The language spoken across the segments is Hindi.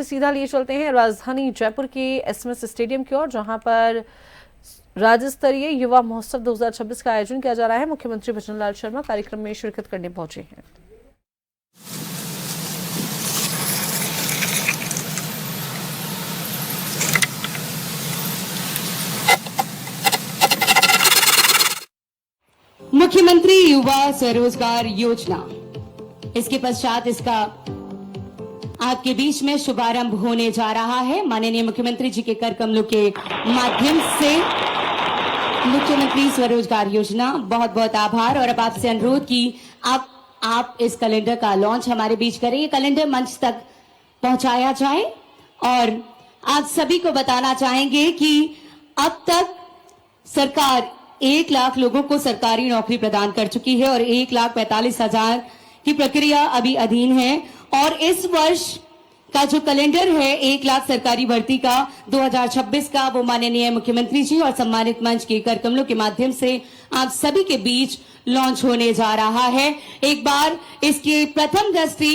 सीधा लिए चलते हैं राजधानी जयपुर के एसएमएस स्टेडियम की ओर, जहां पर राज्य स्तरीय युवा महोत्सव 2026 का आयोजन किया जा रहा है। मुख्यमंत्री भजनलाल शर्मा कार्यक्रम में शिरकत करने पहुंचे हैं। मुख्यमंत्री युवा स्वरोजगार योजना, इसके पश्चात इसका आपके बीच में शुभारंभ होने जा रहा है। माननीय मुख्यमंत्री जी के कर कमलों के माध्यम से मुख्यमंत्री स्वरोजगार योजना, बहुत बहुत आभार। और अब आपसे अनुरोध कि आप इस कैलेंडर का लॉन्च हमारे बीच करें। ये कैलेंडर मंच तक पहुंचाया जाए और आप सभी को बताना चाहेंगे कि अब तक सरकार 1 लाख लोगों को सरकारी नौकरी प्रदान कर चुकी है और 1,45,000 की प्रक्रिया अभी अधीन है। और इस वर्ष का जो कैलेंडर है 1 लाख सरकारी भर्ती का 2026 का, वो माननीय मुख्यमंत्री जी और सम्मानित मंच के कर कमलों के माध्यम से आप सभी के बीच लॉन्च होने जा रहा है। एक बार इसके प्रथम दृष्टि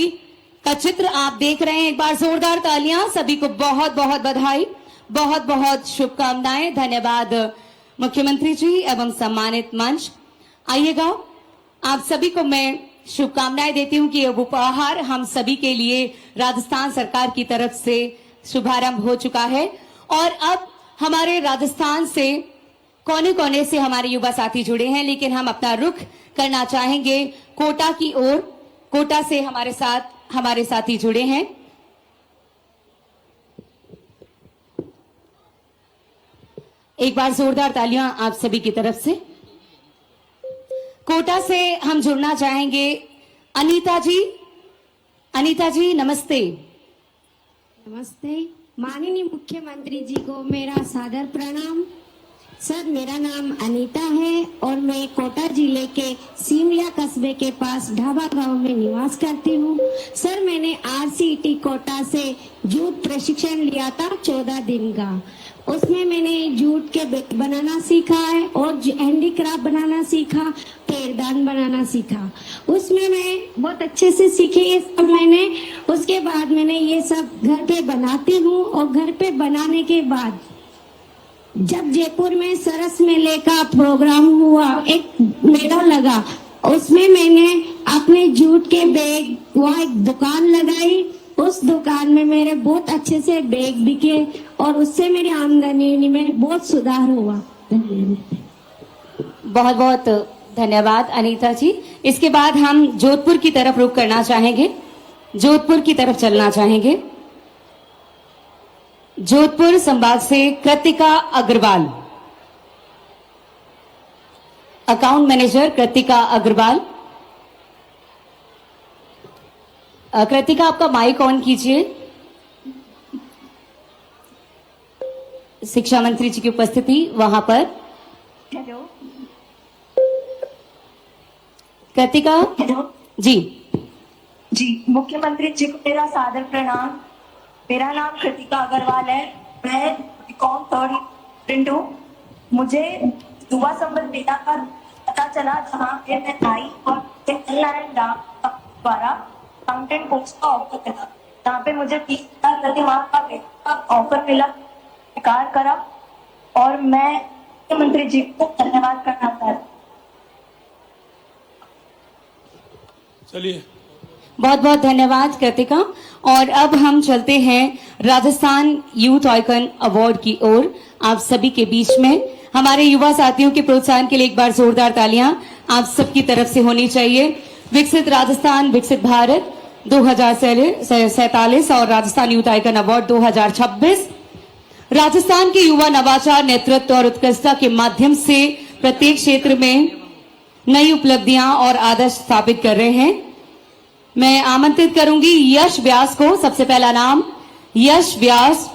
का चित्र आप देख रहे हैं। एक बार जोरदार तालियां। सभी को बहुत बहुत बधाई, बहुत बहुत शुभकामनाएं। धन्यवाद मुख्यमंत्री जी एवं सम्मानित मंच। आइएगा, आप सभी को मैं शुभकामनाएं देती हूं कि यह उपहार हम सभी के लिए राजस्थान सरकार की तरफ से शुभारंभ हो चुका है। और अब हमारे राजस्थान से कोने कोने से हमारे युवा साथी जुड़े हैं, लेकिन हम अपना रुख करना चाहेंगे कोटा की ओर। कोटा से हमारे साथी जुड़े हैं। एक बार जोरदार तालियां आप सभी की तरफ से। कोटा से हम जुड़ना चाहेंगे अनीता जी। अनीता जी नमस्ते। नमस्ते। माननीय मुख्यमंत्री जी को मेरा सादर प्रणाम। सर, मेरा नाम अनीता है और मैं कोटा जिले के सीमलिया कस्बे के पास ढाबा गांव में निवास करती हूँ। सर, मैंने RCT कोटा से जूट प्रशिक्षण लिया था 14 दिन का। उसमें मैंने जूट के बैग बनाना सीखा है और हैंडीक्राफ्ट बनाना सीखा, पैरदान बनाना सीखा। उसमें मैं बहुत अच्छे से सीखी ये सब मैंने। उसके बाद मैंने ये सब घर पे बनाती हूँ और घर पे बनाने के बाद जब जयपुर में सरस मेले का प्रोग्राम हुआ, एक मेला लगा, उसमें मैंने अपने जूट के बैग वहाँ एक दुकान लगाई। उस दुकान में मेरे बहुत अच्छे से बैग बिके और उससे मेरी आमदनी में बहुत सुधार हुआ। बहुत बहुत धन्यवाद अनीता जी। इसके बाद हम जोधपुर की तरफ रुख करना चाहेंगे, जोधपुर की तरफ चलना चाहेंगे। जोधपुर संभाग से कृतिका अग्रवाल, अकाउंट मैनेजर कृतिका अग्रवाल। कृतिका, आपका माइक ऑन कीजिए। शिक्षा मंत्री जी की उपस्थिति वहां पर। हेलो कृतिका हेलो जी। जी, मुख्यमंत्री जी को मेरा सादर प्रणाम। मेरा नाम कृतिका अग्रवाल है। मैं बीकॉम 3rd स्टूडेंट हूँ। मुझे युवा संबल मेला का पता चला, जहाँ पे मैं आई और द्वारा अकाउंटेंट कोर्स का ऑफर मिला, जहाँ पे मुझे 30,000 प्रति माह का ऑफर मिला। स्वीकार करा और मैं मुख्यमंत्री जी को धन्यवाद करना चाहता हूँ। चलिए, बहुत बहुत धन्यवाद कृतिका। और अब हम चलते हैं राजस्थान यूथ आइकन अवार्ड की ओर। आप सभी के बीच में हमारे युवा साथियों के प्रोत्साहन के लिए एक बार जोरदार तालियां आप सबकी तरफ से होनी चाहिए। विकसित राजस्थान विकसित भारत 2047 और Rajasthan youth icon award 2026 Rajasthan के युवा नवाचार, नेतृत्व और उत्कृष्टता के माध्यम से प्रत्येक क्षेत्र में नई उपलब्धियां और आदर्श स्थापित कर रहे हैं। मैं आमंत्रित करूंगी यश व्यास को। सबसे पहला नाम यश व्यास।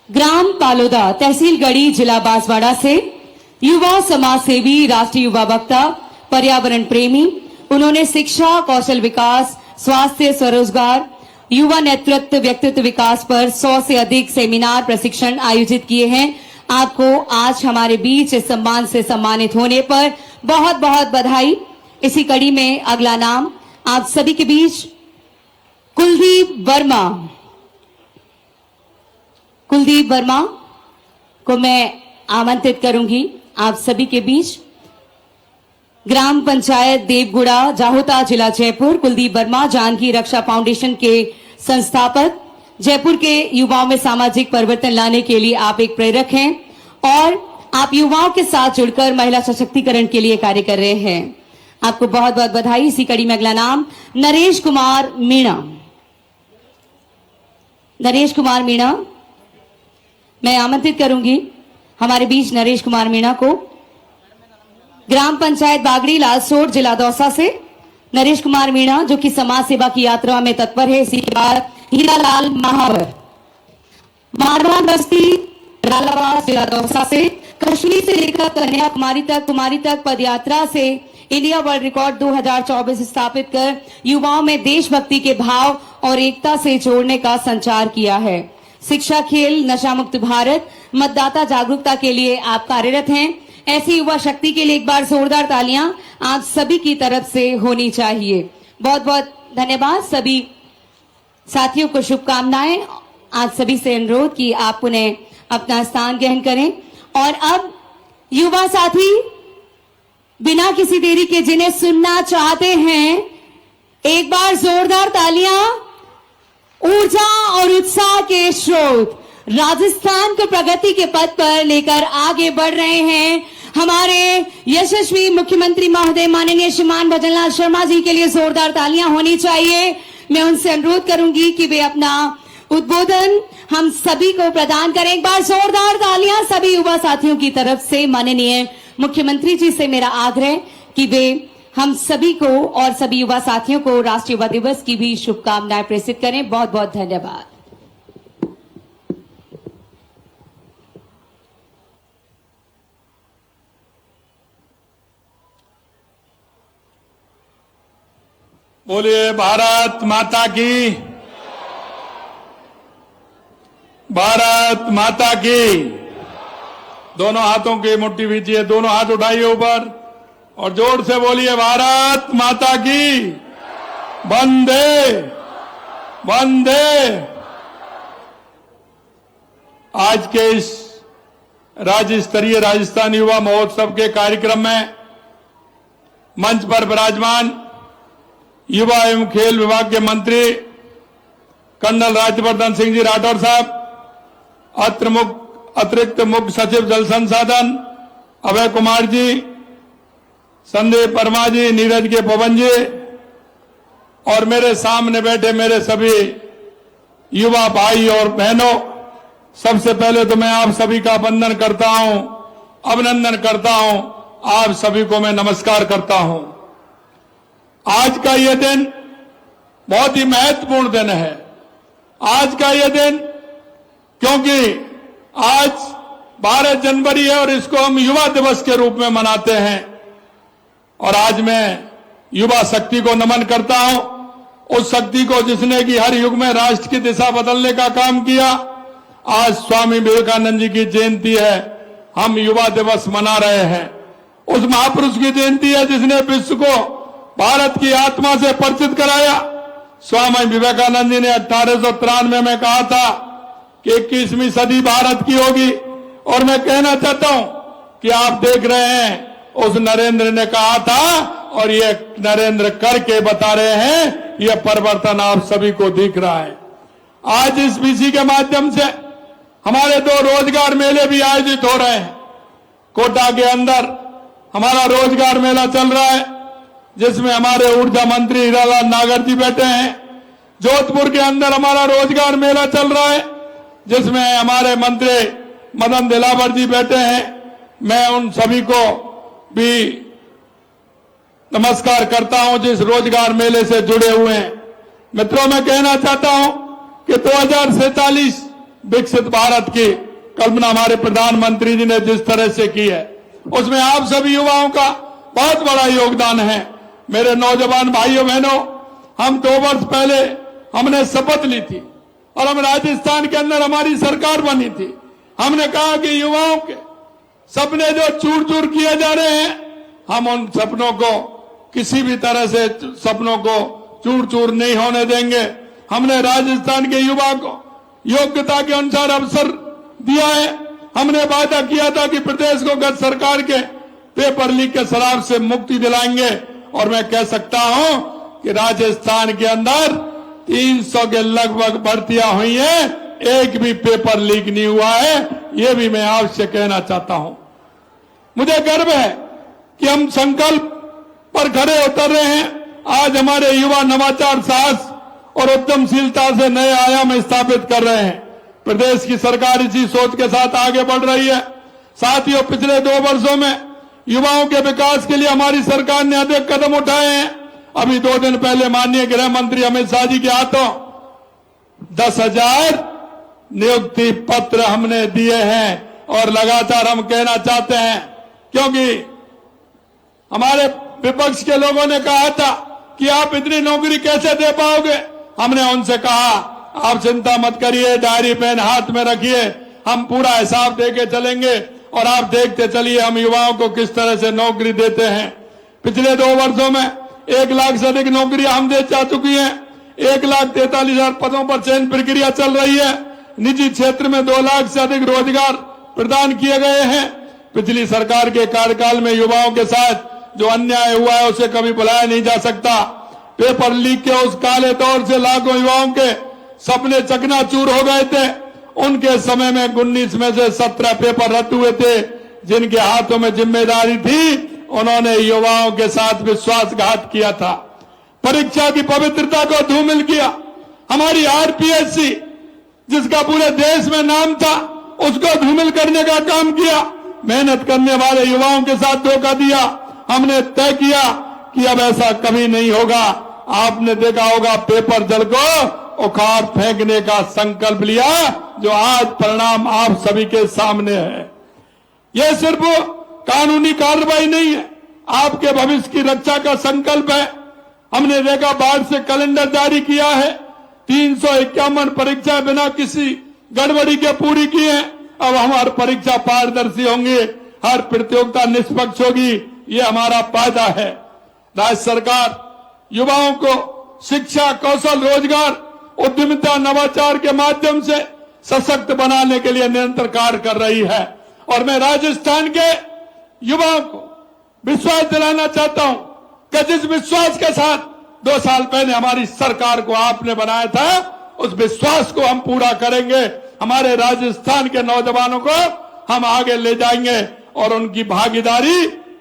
ग्राम पालोदा, तहसील गढ़ी, जिला बांसवाड़ा से युवा समाज सेवी, राष्ट्रीय युवा वक्ता, पर्यावरण प्रेमी। उन्होंने शिक्षा, कौशल विकास, स्वास्थ्य, स्वरोजगार, युवा नेतृत्व, व्यक्तित्व विकास पर 100 से अधिक सेमिनार प्रशिक्षण आयोजित किए हैं। आपको आज हमारे बीच इस सम्मान से सम्मानित होने पर बहुत बहुत बधाई। इसी कड़ी में अगला नाम आप सभी के बीच कुलदीप वर्मा को मैं आमंत्रित करूंगी आप सभी के बीच। ग्राम पंचायत देवगुड़ा, जाहोता, जिला जयपुर। कुलदीप वर्मा जानकी रक्षा फाउंडेशन के संस्थापक। जयपुर के युवाओं में सामाजिक परिवर्तन लाने के लिए आप एक प्रेरक हैं और आप युवाओं के साथ जुड़कर महिला सशक्तिकरण के लिए कार्य कर रहे हैं। आपको बहुत बहुत बधाई। इसी कड़ी में अगला नाम नरेश कुमार मीणा मैं आमंत्रित करूंगी हमारे बीच नरेश कुमार मीणा को। ग्राम पंचायत बागड़ी, लालसोट, जिला दौसा से नरेश कुमार मीणा, जो कि समाज सेवा की यात्रा में तत्पर है। इसी के बाद हीरालाल महावर, मारवान बस्ती, रालाबाद, जिला दौसा से कश्मीर से लेकर कन्याकुमारी तक पद यात्रा से इंडिया वर्ल्ड रिकॉर्ड 2024 स्थापित कर युवाओं में देशभक्ति के भाव और एकता से जोड़ने का संचार किया है। शिक्षा, खेल, नशा मुक्त भारत, मतदाता जागरूकता के लिए आप कार्यरत हैं। ऐसी युवा शक्ति के लिए एक बार जोरदार तालियां आप सभी की तरफ से होनी चाहिए। बहुत बहुत धन्यवाद। सभी साथियों को शुभकामनाएं। आप सभी से अनुरोध कि आप उन्हें अपना स्थान ग्रहण करें। और अब युवा साथी बिना किसी देरी के जिन्हें सुनना चाहते हैं, एक बार जोरदार तालियां। ऊर्जा और उत्साह के स्रोत राजस्थान को प्रगति के पथ पर लेकर आगे बढ़ रहे हैं हमारे यशस्वी मुख्यमंत्री महोदय माननीय श्रीमान भजनलाल शर्मा जी के लिए जोरदार तालियां होनी चाहिए। मैं उनसे अनुरोध करूंगी कि वे अपना उद्बोधन हम सभी को प्रदान करें। एक बार जोरदार तालियां सभी युवा साथियों की तरफ से। माननीय मुख्यमंत्री जी से मेरा आग्रह कि वे हम सभी को और सभी युवा साथियों को राष्ट्रीय युवा दिवस की भी शुभकामनाएं प्रेषित करें। बहुत बहुत धन्यवाद। बोलिए भारत माता की, भारत माता की। दोनों हाथों की मुट्ठी कीजिए, दोनों हाथ उठाइए ऊपर और जोर से बोलिए भारत माता की। वंदे वंदे। आज के इस राज्य स्तरीय राजस्थान युवा महोत्सव के कार्यक्रम में मंच पर विराजमान युवा एवं खेल विभाग के मंत्री कर्नल राज्यवर्धन सिंह जी राठौर साहब, अतिरिक्त मुख्य सचिव जल संसाधन अभय कुमार जी, संदीप वर्मा जी, नीरज के पवन जी और मेरे सामने बैठे मेरे सभी युवा भाई और बहनों, सबसे पहले तो मैं आप सभी का वंदन करता हूं, अभिनंदन करता हूं। आप सभी को मैं नमस्कार करता हूं। आज का यह दिन बहुत ही महत्वपूर्ण दिन है। आज का यह दिन क्योंकि आज 12 जनवरी है और इसको हम युवा दिवस के रूप में मनाते हैं। और आज मैं युवा शक्ति को नमन करता हूं, उस शक्ति को जिसने कि हर युग में राष्ट्र की दिशा बदलने का काम किया। आज स्वामी विवेकानंद जी की जयंती है, हम युवा दिवस मना रहे हैं। उस महापुरुष की जयंती है जिसने विश्व को भारत की आत्मा से परिचित कराया। स्वामी विवेकानंद जी ने 1893 में कहा था कि 21वीं सदी भारत की होगी। और मैं कहना चाहता हूं कि आप देख रहे हैं उस नरेंद्र ने कहा था और ये नरेंद्र करके बता रहे हैं। ये परिवर्तन आप सभी को दिख रहा है। आज इस बीसी के माध्यम से हमारे 2 रोजगार मेले भी आयोजित हो रहे हैं। कोटा के अंदर हमारा रोजगार मेला चल रहा है जिसमें हमारे ऊर्जा मंत्री हीरालाल नागर जी बैठे हैं। जोधपुर के अंदर हमारा रोजगार मेला चल रहा है जिसमें हमारे मंत्री मदन दिलावर जी बैठे हैं। मैं उन सभी को भी नमस्कार करता हूं जिस रोजगार मेले से जुड़े हुए हैं। मित्रों, मैं कहना चाहता हूं कि 2047 विकसित भारत की कल्पना हमारे प्रधानमंत्री जी ने जिस तरह से की है उसमें आप सभी युवाओं का बहुत बड़ा योगदान है। मेरे नौजवान भाइयों बहनों, हम 2 वर्ष पहले हमने शपथ ली थी और हम राजस्थान के अंदर हमारी सरकार बनी थी। हमने कहा कि युवाओं के सपने जो चूर चूर किए जा रहे हैं, हम उन सपनों को किसी भी तरह से सपनों को चूर चूर नहीं होने देंगे। हमने राजस्थान के युवा को योग्यता के अनुसार अवसर दिया है। हमने वादा किया था कि प्रदेश को गत सरकार के पेपर लीक के शराब से मुक्ति दिलाएंगे, और मैं कह सकता हूं कि राजस्थान के अंदर 300 के लगभग भर्तियां हुई हैं, एक भी पेपर लीक नहीं हुआ है। ये भी मैं आपसे कहना चाहता हूं। मुझे गर्व है कि हम संकल्प पर खड़े उतर रहे हैं। आज हमारे युवा नवाचार, साहस और उद्यमशीलता से नए आयाम स्थापित कर रहे हैं। प्रदेश की सरकार इसी सोच के साथ आगे बढ़ रही है। साथियों, पिछले 2 वर्षों में युवाओं के विकास के लिए हमारी सरकार ने अनेक कदम उठाए हैं। अभी 2 दिन पहले माननीय गृह मंत्री अमित शाह जी के हाथों 10,000 नियुक्ति पत्र हमने दिए हैं, और लगातार हम कहना चाहते हैं, क्योंकि हमारे विपक्ष के लोगों ने कहा था कि आप इतनी नौकरी कैसे दे पाओगे। हमने उनसे कहा, आप चिंता मत करिए, डायरी पेन हाथ में रखिए, हम पूरा हिसाब देके चलेंगे, और आप देखते चलिए हम युवाओं को किस तरह से नौकरी देते हैं। पिछले 2 वर्षों में 1 लाख से अधिक नौकरियां हम दे जा चुकी हैं। 1,43,000 पदों पर चयन प्रक्रिया चल रही है। निजी क्षेत्र में 2 लाख से अधिक रोजगार प्रदान किए गए हैं। पिछली सरकार के कार्यकाल में युवाओं के साथ जो अन्याय हुआ है उसे कभी भुलाया नहीं जा सकता। पेपर लीक के उस काले दौर से लाखों युवाओं के सपने चकनाचूर हो गए थे। उनके समय में 19 में से 17 पेपर रद्द हुए थे। जिनके हाथों में जिम्मेदारी थी, उन्होंने युवाओं के साथ विश्वासघात किया था, परीक्षा की पवित्रता को धूमिल किया। हमारी आरपीएससी, जिसका पूरे देश में नाम था, उसको धूमिल करने का काम किया। मेहनत करने वाले युवाओं के साथ धोखा दिया। हमने तय किया कि अब ऐसा कभी नहीं होगा। आपने देखा होगा, पेपर जल को उखाड़ फेंकने का संकल्प लिया, जो आज परिणाम आप सभी के सामने है। यह सिर्फ कानूनी कार्रवाई नहीं है, आपके भविष्य की रक्षा का संकल्प है। हमने देखा, बाढ़ से कैलेंडर जारी किया है। 351 परीक्षाएं बिना किसी गड़बड़ी के पूरी की हैं। अब हमारी परीक्षा पारदर्शी होंगी, हर प्रतियोगिता निष्पक्ष होगी, ये हमारा वादा है। राज्य सरकार युवाओं को शिक्षा, कौशल, रोजगार, उद्यमिता, नवाचार के माध्यम से सशक्त बनाने के लिए निरंतर कार्य कर रही है। और मैं राजस्थान के युवाओं को विश्वास दिलाना चाहता हूं कि जिस विश्वास के साथ 2 साल पहले हमारी सरकार को आपने बनाया था, उस विश्वास को हम पूरा करेंगे। हमारे राजस्थान के नौजवानों को हम आगे ले जाएंगे, और उनकी भागीदारी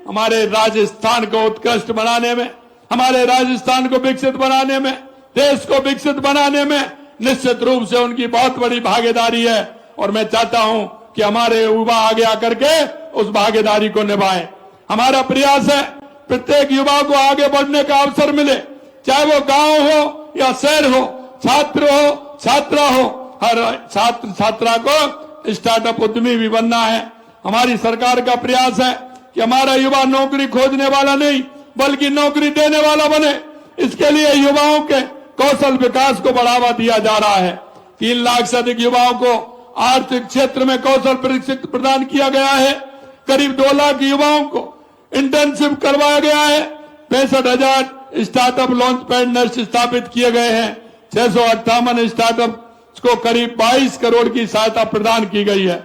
हमारे राजस्थान को उत्कृष्ट बनाने में, हमारे राजस्थान को विकसित बनाने में, देश को विकसित बनाने में निश्चित रूप से उनकी बहुत बड़ी भागीदारी है। और मैं चाहता हूं कि हमारे युवा आगे आकर के उस भागीदारी को निभाएं। हमारा प्रयास है प्रत्येक युवा को आगे बढ़ने का अवसर मिले, चाहे वो गांव हो या शहर हो, छात्र हो, छात्रा हो, हर छात्र छात्रा को स्टार्टअप उद्यमी भी बनना है। हमारी सरकार का प्रयास है कि हमारा युवा नौकरी खोजने वाला नहीं, बल्कि नौकरी देने वाला बने। इसके लिए युवाओं के कौशल विकास को बढ़ावा दिया जा रहा है। 3 लाख से अधिक युवाओं को आर्थिक क्षेत्र में कौशल प्रशिक्षण प्रदान किया गया है। करीब 2 लाख युवाओं को इंटर्नशिप करवाया गया है। 65,000 स्टार्टअप लॉन्च पैड नेस्ट स्थापित किए गए हैं। 658 स्टार्टअप को करीब 22 करोड़ की सहायता प्रदान की गई है।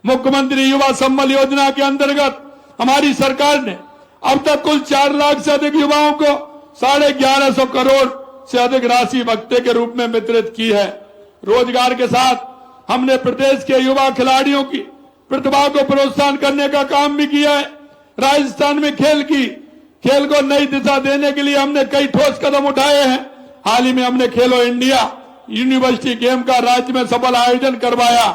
मुख्यमंत्री युवा संबल योजना के अंतर्गत हमारी सरकार ने अब तक कुल 4 लाख से अधिक युवाओं को 1150 करोड़ से अधिक राशि भत्ते के रूप में वितरित की है। रोजगार के साथ हमने प्रदेश के युवा खिलाड़ियों की प्रतिभा को प्रोत्साहन करने का काम भी किया है। राजस्थान में खेल को नई दिशा देने के लिए हमने कई ठोस कदम उठाए हैं। हाल ही में हमने खेलो इंडिया यूनिवर्सिटी गेम का राज्य में सफल आयोजन करवाया।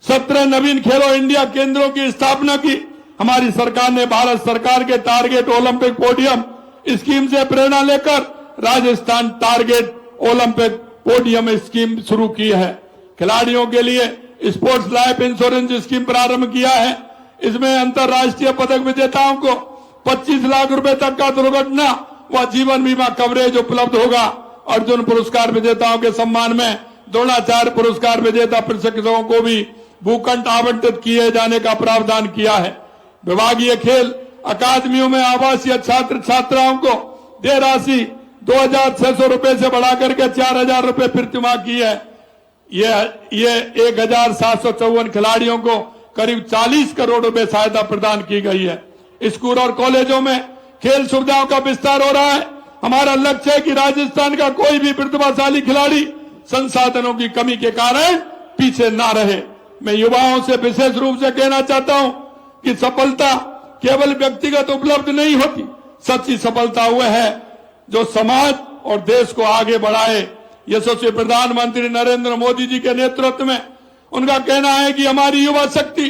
17 नवीन खेलो इंडिया केंद्रों की स्थापना की। हमारी सरकार ने भारत सरकार के टारगेट ओलंपिक पोडियम स्कीम से प्रेरणा लेकर Rajasthan target Olympic podium scheme शुरू की है। खिलाड़ियों के लिए स्पोर्ट्स लाइफ इंश्योरेंस स्कीम प्रारंभ किया है। इसमें अंतर्राष्ट्रीय पदक विजेताओं को 25 लाख रुपए तक का दुर्घटना व जीवन बीमा कवरेज उपलब्ध होगा। अर्जुन पुरस्कार विजेताओं के सम्मान में द्रोणाचार्य पुरस्कार विजेता प्रशिक्षकों को भी भूखंड आवंटित किए जाने का प्रावधान किया है। विभागीय खेल अकादमियों में आवासीय छात्र छात्राओं को दे राशि 2,600 रुपए से बढ़ाकर के 4,000 रुपए प्रतिमाह की है। ये 1,754 खिलाड़ियों को करीब 40 करोड़ रुपए सहायता प्रदान की गई है। स्कूल और कॉलेजों में खेल सुविधाओं का विस्तार हो रहा है। हमारा लक्ष्य है कि राजस्थान का कोई भी प्रतिभाशाली खिलाड़ी संसाधनों की कमी के कारण पीछे ना रहे। मैं युवाओं से विशेष रूप से कहना चाहता हूं कि सफलता केवल व्यक्तिगत उपलब्धि नहीं होती, सच्ची सफलता वह है जो समाज और देश को आगे बढ़ाए। यशस्वी प्रधानमंत्री नरेंद्र मोदी जी के नेतृत्व में उनका कहना है कि हमारी युवा शक्ति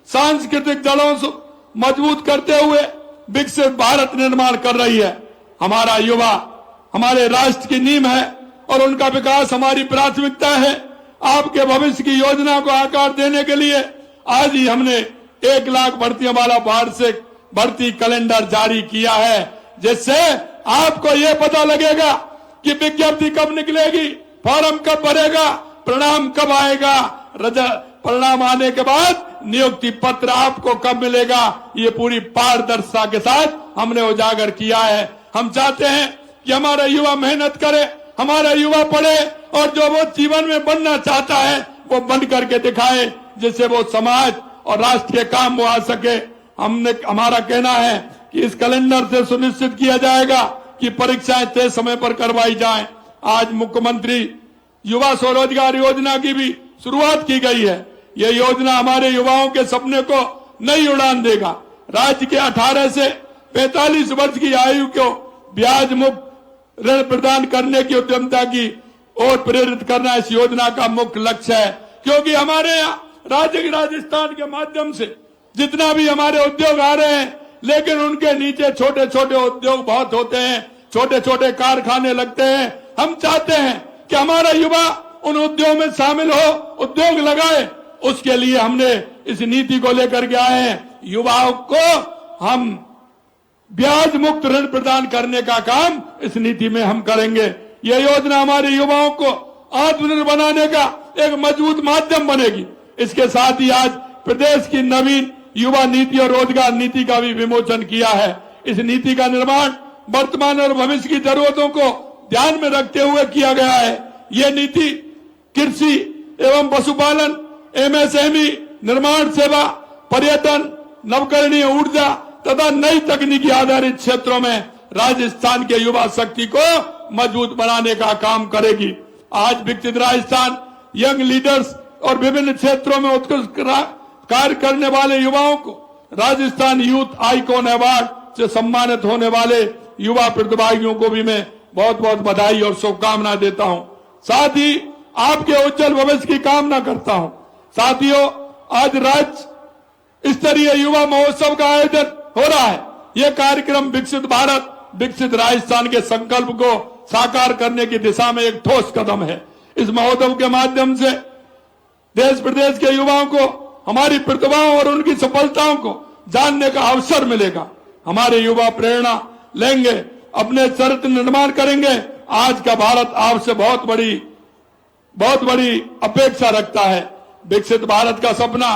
सांस्कृतिक जड़ों से मजबूत करते हुए विकसित भारत निर्माण कर रही है। हमारा युवा हमारे राष्ट्र की नींव है और उनका विकास हमारी प्राथमिकता है। आपके भविष्य की योजना को आकार देने के लिए आज ही हमने 1 लाख भर्तियों वाला वार्षिक भर्ती कैलेंडर जारी किया है, जिससे आपको ये पता लगेगा कि विज्ञप्ति कब निकलेगी, फॉर्म कब भरेगा, परिणाम कब आएगा, परिणाम आने के बाद नियुक्ति पत्र आपको कब मिलेगा। ये पूरी पारदर्शिता के साथ हमने उजागर किया है। हम चाहते हैं कि हमारा युवा मेहनत करे, हमारा युवा पढ़े और जो वो जीवन में बनना चाहता है वो बन करके दिखाए, जिससे वो समाज और राष्ट्र के काम वो आ सके। हमारा कहना है कि इस कैलेंडर से सुनिश्चित किया जाएगा कि परीक्षाएं तय समय पर करवाई जाएं। आज मुख्यमंत्री युवा स्वरोजगार योजना की भी शुरुआत की गई है। यह योजना हमारे युवाओं के सपने को नई उड़ान देगा। राज्य के 18 से 45 वर्ष की आयु को ब्याज मुक्त ऋण प्रदान करने की उद्यमता की ओर प्रेरित करना इस योजना का मुख्य लक्ष्य है, क्योंकि हमारे यहाँ राज्य राजस्थान के माध्यम से जितना भी हमारे उद्योग आ रहे हैं, लेकिन उनके नीचे छोटे छोटे उद्योग बहुत होते हैं, छोटे छोटे कारखाने लगते हैं। हम चाहते हैं कि हमारा युवा उन उद्योग में शामिल हो, उद्योग लगाए। उसके लिए हमने इस नीति को लेकर के आए हैं। युवाओं को हम ब्याज मुक्त ऋण प्रदान करने का काम इस नीति में हम करेंगे। यह योजना हमारे युवाओं को आत्मनिर्भर बनाने का एक मजबूत माध्यम बनेगी। इसके साथ ही आज प्रदेश की नवीन युवा नीति और रोजगार नीति का भी विमोचन किया है। इस नीति का निर्माण वर्तमान और भविष्य की जरूरतों को ध्यान में रखते हुए किया गया है। यह नीति कृषि एवं पशुपालन, एमएसएमई, निर्माण सेवा, पर्यटन, नवकरणीय ऊर्जा तथा नई तकनीकी आधारित क्षेत्रों में राजस्थान के युवा शक्ति को मजबूत बनाने का काम करेगी। आज विकसित राजस्थान यंग लीडर्स और विभिन्न क्षेत्रों में उत्कृष्ट कार्य करने वाले युवाओं को राजस्थान यूथ आइकॉन अवार्ड से सम्मानित होने वाले युवा प्रतिभागियों को भी मैं बहुत बहुत बधाई और शुभकामनाएं देता हूं। साथ ही आपके उज्जवल भविष्य की कामना करता हूं। साथियों, आज राज्य स्तरीय युवा महोत्सव का आयोजन हो रहा है। यह कार्यक्रम विकसित भारत विकसित राजस्थान के संकल्प को साकार करने की दिशा में एक ठोस कदम है। इस महोत्सव के माध्यम से देश प्रदेश के युवाओं को हमारी प्रतिभाओं और उनकी सफलताओं को जानने का अवसर मिलेगा। हमारे युवा प्रेरणा लेंगे, अपने चरित्र निर्माण करेंगे। आज का भारत आपसे बहुत बड़ी अपेक्षा रखता है। विकसित भारत का सपना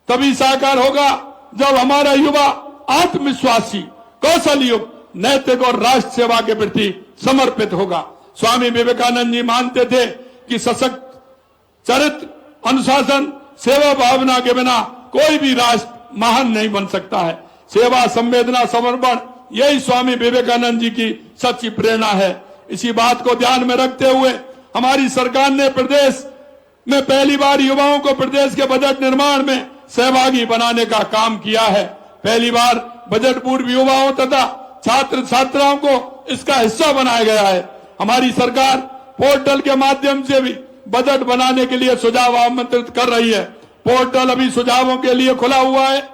तभी साकार होगा जब हमारा युवा आत्मविश्वासी, कौशल युक्त, नैतिक और राष्ट्र सेवा के प्रति समर्पित होगा। स्वामी विवेकानंद जी मानते थे कि सशक्त चरित्र, अनुशासन, सेवा भावना के बिना कोई भी राष्ट्र महान नहीं बन सकता है। सेवा, संवेदना, समर्पण, यही स्वामी विवेकानंद जी की सच्ची प्रेरणा है। इसी बात को ध्यान में रखते हुए हमारी सरकार ने प्रदेश में पहली बार युवाओं को प्रदेश के बजट निर्माण में सहभागी बनाने का काम किया है। पहली बार बजट पूर्व युवाओं तथा छात्र छात्राओं को इसका हिस्सा बनाया गया है। हमारी सरकार पोर्टल के माध्यम से भी बजट बनाने के लिए सुझाव आमंत्रित कर रही है। पोर्टल अभी सुझावों के लिए खुला हुआ है।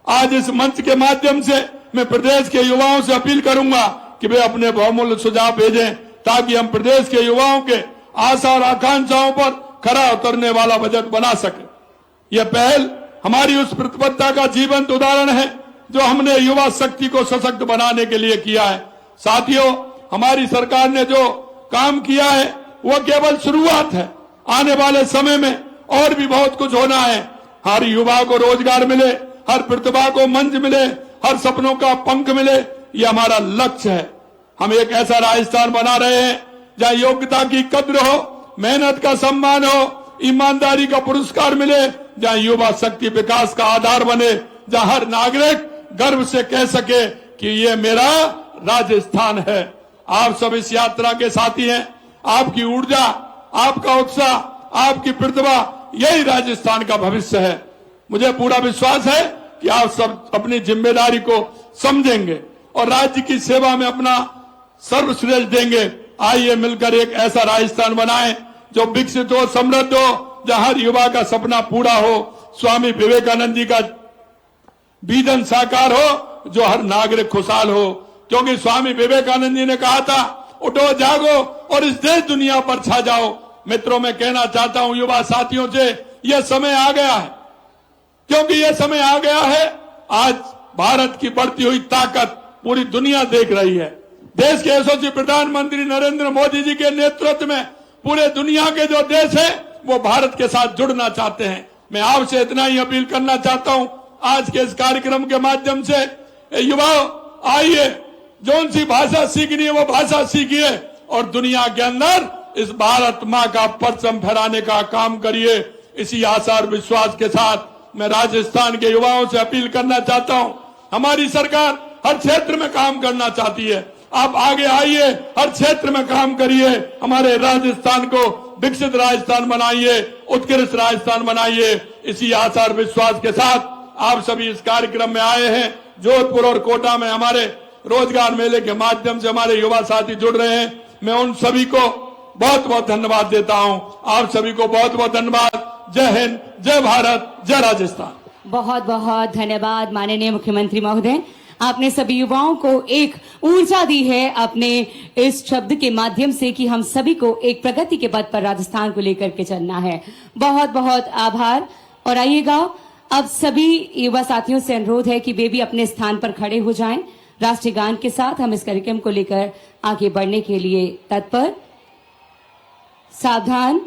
आज इस मंच के माध्यम से मैं प्रदेश के युवाओं से अपील करूंगा कि वे अपने बहुमूल्य सुझाव भेजें, ताकि हम प्रदेश के युवाओं के आशा और आकांक्षाओं पर खरा उतरने वाला बजट बना सके। यह पहल हमारी उस प्रतिबद्धता का जीवंत उदाहरण है जो हमने युवा शक्ति को सशक्त बनाने के लिए किया है। साथियों, हमारी सरकार ने जो काम किया है वो केवल शुरुआत है। आने वाले समय में और भी बहुत कुछ होना है। हर युवा को रोजगार मिले, हर प्रतिभा को मंच मिले, हर सपनों का पंख मिले, ये हमारा लक्ष्य है। हम एक ऐसा राजस्थान बना रहे हैं जहां योग्यता की कद्र हो, मेहनत का सम्मान हो, ईमानदारी का पुरस्कार मिले, जहां युवा शक्ति विकास का आधार बने, जहां हर नागरिक गर्व से कह सके कि ये मेरा राजस्थान है। आप सब इस यात्रा के साथी हैं। आपकी ऊर्जा, आपका उत्साह, आपकी प्रतिभा, यही राजस्थान का भविष्य है। मुझे पूरा विश्वास है कि आप सब अपनी जिम्मेदारी को समझेंगे और राज्य की सेवा में अपना सर्वश्रेष्ठ देंगे। आइए मिलकर एक ऐसा राजस्थान बनाएं जो विकसित हो, समृद्ध हो, जहां हर युवा का सपना पूरा हो, स्वामी विवेकानंद जी का विजन साकार हो, जो हर नागरिक खुशहाल हो। क्योंकि स्वामी विवेकानंद जी ने कहा था, उठो जागो और इस देश दुनिया पर छा जाओ। मित्रों, मैं कहना चाहता हूं युवा साथियों से, यह समय आ गया है, क्योंकि यह समय आ गया है। आज भारत की बढ़ती हुई ताकत पूरी दुनिया देख रही है। देश के यशस्वी प्रधानमंत्री नरेंद्र मोदी जी के नेतृत्व में पूरे दुनिया के जो देश है वो भारत के साथ जुड़ना चाहते हैं। मैं आपसे इतना ही अपील करना चाहता हूं, आज के इस कार्यक्रम के माध्यम से युवाओं, आइए, जौन सी भाषा सीखनी है वो भाषा सीखिए और दुनिया के अंदर इस भारत मां का परचम फहराने का काम करिए। इसी आशा और विश्वास के साथ मैं राजस्थान के युवाओं से अपील करना चाहता हूं। हमारी सरकार हर क्षेत्र में काम करना चाहती है। आप आगे आइए, हर क्षेत्र में काम करिए, हमारे राजस्थान को विकसित राजस्थान बनाइए, उत्कृष्ट राजस्थान बनाइए। इसी आशा और विश्वास के साथ आप सभी इस कार्यक्रम में आए हैं। जोधपुर और कोटा में हमारे रोजगार मेले के माध्यम से हमारे युवा साथी जुड़ रहे हैं। मैं उन सभी को बहुत बहुत धन्यवाद देता हूं। आप सभी को बहुत बहुत धन्यवाद। जय हिंद, जय भारत, जय राजस्थान। बहुत बहुत धन्यवाद माननीय मुख्यमंत्री महोदय, आपने सभी युवाओं को एक ऊर्जा दी है अपने इस शब्द के माध्यम से कि हम सभी को एक प्रगति के पथ पर राजस्थान को लेकर के चलना है। बहुत बहुत आभार। और आइएगा, अब सभी युवा साथियों से अनुरोध है कि वे भी अपने स्थान पर खड़े हो जाएं। राष्ट्रीय गान के साथ हम इस कार्यक्रम को लेकर आगे बढ़ने के लिए तत्पर। सावधान।